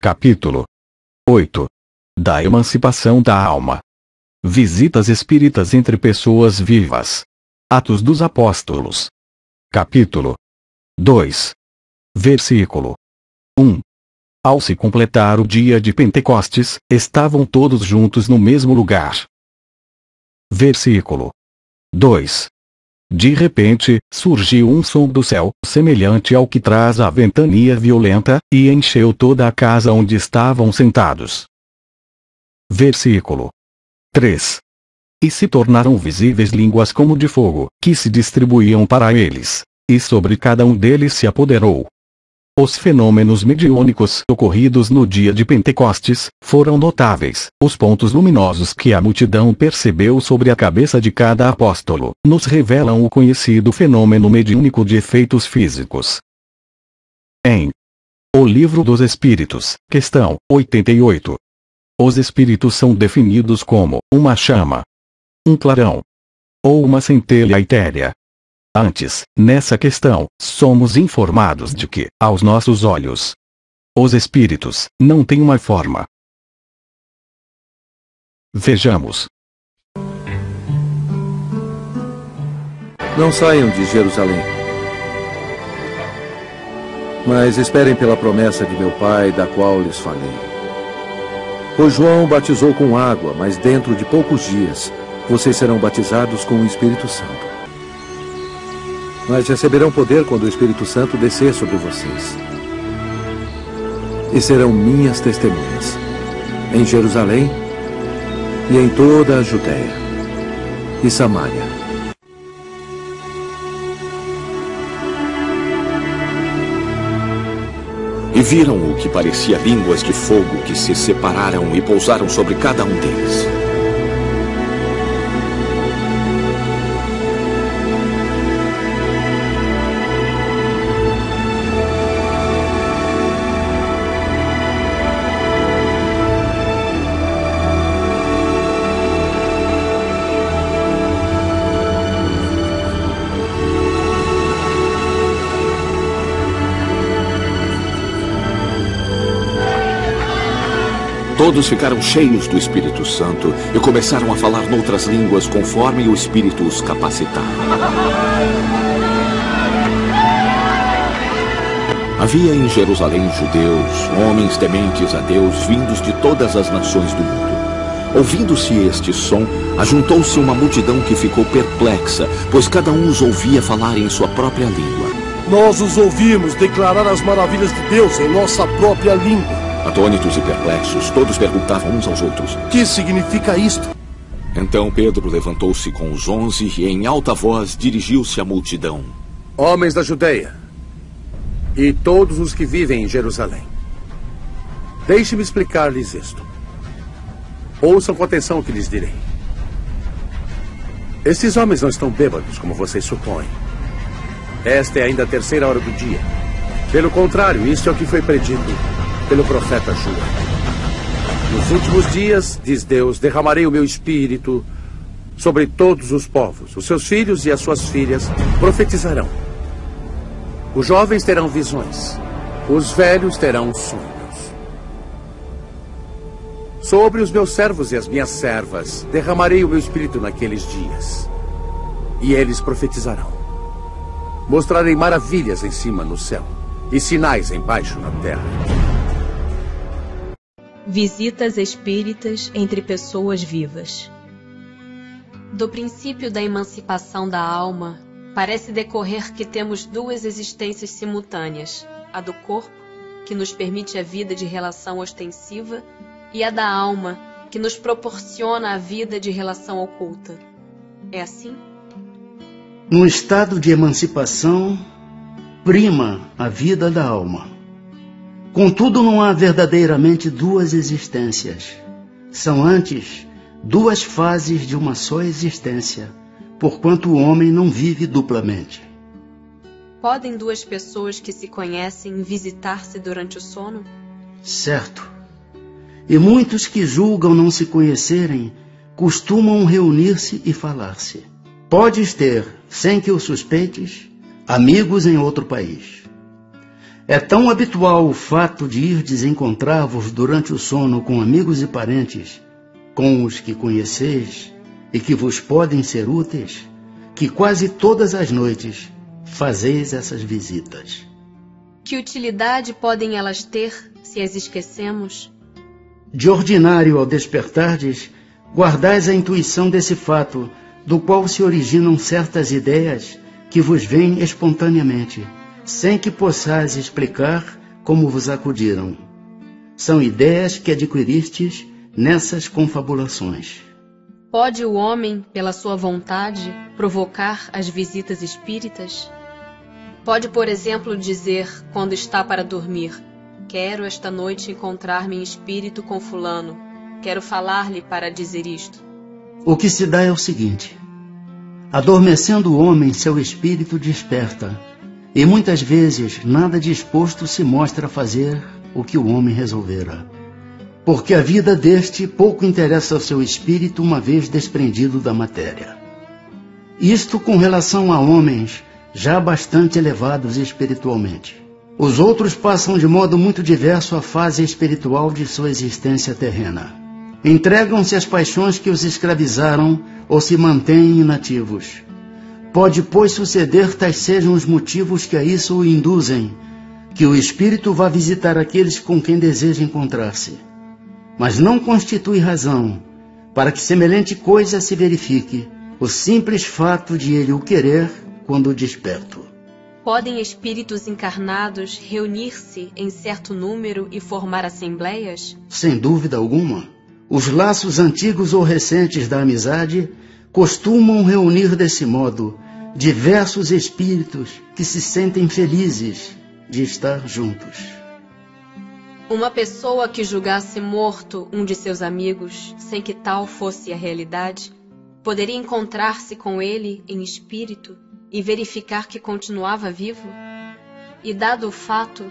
Capítulo 8. Da emancipação da alma. Visitas espíritas entre pessoas vivas. Atos dos Apóstolos. Capítulo 2. Versículo 1. Ao se completar o dia de Pentecostes, estavam todos juntos no mesmo lugar. Versículo 2. De repente, surgiu um som do céu, semelhante ao que traz a ventania violenta, e encheu toda a casa onde estavam sentados. Versículo 3. E se tornaram visíveis línguas como de fogo, que se distribuíam para eles, e sobre cada um deles se apoderou. Os fenômenos mediúnicos ocorridos no dia de Pentecostes foram notáveis. Os pontos luminosos que a multidão percebeu sobre a cabeça de cada apóstolo nos revelam o conhecido fenômeno mediúnico de efeitos físicos. Em O Livro dos Espíritos, questão 88. Os espíritos são definidos como uma chama, um clarão ou uma centelha etérea. Antes, nessa questão, somos informados de que, aos nossos olhos, os espíritos não têm uma forma. Vejamos. Não saiam de Jerusalém, mas esperem pela promessa de meu Pai, da qual lhes falei. Pois João batizou com água, mas dentro de poucos dias, vocês serão batizados com o Espírito Santo. Mas receberão poder quando o Espírito Santo descer sobre vocês. E serão minhas testemunhas, em Jerusalém e em toda a Judéia e Samária. E viram o que parecia línguas de fogo que se separaram e pousaram sobre cada um deles. Todos ficaram cheios do Espírito Santo e começaram a falar noutras línguas conforme o Espírito os capacitava. Havia em Jerusalém judeus, homens tementes a Deus, vindos de todas as nações do mundo. Ouvindo-se este som, ajuntou-se uma multidão que ficou perplexa, pois cada um os ouvia falar em sua própria língua. Nós os ouvimos declarar as maravilhas de Deus em nossa própria língua. Atônitos e perplexos, todos perguntavam uns aos outros: Que significa isto? Então Pedro levantou-se com os 11 e em alta voz dirigiu-se à multidão. Homens da Judeia e todos os que vivem em Jerusalém, deixe-me explicar-lhes isto. Ouçam com atenção o que lhes direi. Esses homens não estão bêbados, como vocês supõem. Esta é ainda a terceira hora do dia. Pelo contrário, isso é o que foi predito pelo profeta Joel. Nos últimos dias, diz Deus, derramarei o meu espírito sobre todos os povos. Os seus filhos e as suas filhas profetizarão. Os jovens terão visões. Os velhos terão sonhos. Sobre os meus servos e as minhas servas, derramarei o meu espírito naqueles dias. E eles profetizarão. Mostrarei maravilhas em cima no céu e sinais embaixo na terra. Visitas espíritas entre pessoas vivas. Do princípio da emancipação da alma, parece decorrer que temos duas existências simultâneas: a do corpo, que nos permite a vida de relação ostensiva, e a da alma, que nos proporciona a vida de relação oculta. É assim? No estado de emancipação, prima a vida da alma. Contudo, não há verdadeiramente duas existências. São antes duas fases de uma só existência, porquanto o homem não vive duplamente. Podem duas pessoas que se conhecem visitar-se durante o sono? Certo. E muitos que julgam não se conhecerem costumam reunir-se e falar-se. Podes ter, sem que o suspeites, amigos em outro país. É tão habitual o fato de ir desencontrar-vos durante o sono com amigos e parentes, com os que conheceis e que vos podem ser úteis, que quase todas as noites fazeis essas visitas. Que utilidade podem elas ter se as esquecemos? De ordinário, ao despertardes, guardais a intuição desse fato, do qual se originam certas ideias que vos vêm espontaneamente, sem que possais explicar como vos acudiram. São ideias que adquiristes nessas confabulações. Pode o homem, pela sua vontade, provocar as visitas espíritas? Pode, por exemplo, dizer, quando está para dormir, quero esta noite encontrar-me em espírito com fulano, quero falar-lhe para dizer isto. O que se dá é o seguinte: adormecendo o homem, seu espírito desperta, e muitas vezes nada disposto se mostra a fazer o que o homem resolvera, porque a vida deste pouco interessa ao seu espírito uma vez desprendido da matéria. Isto com relação a homens já bastante elevados espiritualmente. Os outros passam de modo muito diverso a fase espiritual de sua existência terrena. Entregam-se às paixões que os escravizaram ou se mantêm inativos. Pode, pois, suceder tais sejam os motivos que a isso o induzem, que o espírito vá visitar aqueles com quem deseja encontrar-se. Mas não constitui razão para que semelhante coisa se verifique, o simples fato de ele o querer quando desperto. Podem espíritos encarnados reunir-se em certo número e formar assembleias? Sem dúvida alguma. Os laços antigos ou recentes da amizade costumam reunir desse modo diversos espíritos que se sentem felizes de estar juntos. Uma pessoa que julgasse morto um de seus amigos, sem que tal fosse a realidade, poderia encontrar-se com ele em espírito e verificar que continuava vivo? E, dado o fato,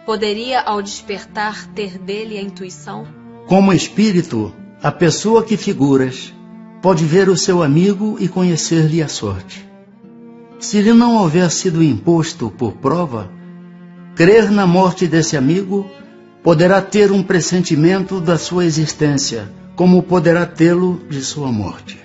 poderia, ao despertar, ter dele a intuição? Como espírito, a pessoa que figuras pode ver o seu amigo e conhecer-lhe a sorte. Se lhe não houver sido imposto por prova, crer na morte desse amigo poderá ter um pressentimento da sua existência, como poderá tê-lo de sua morte.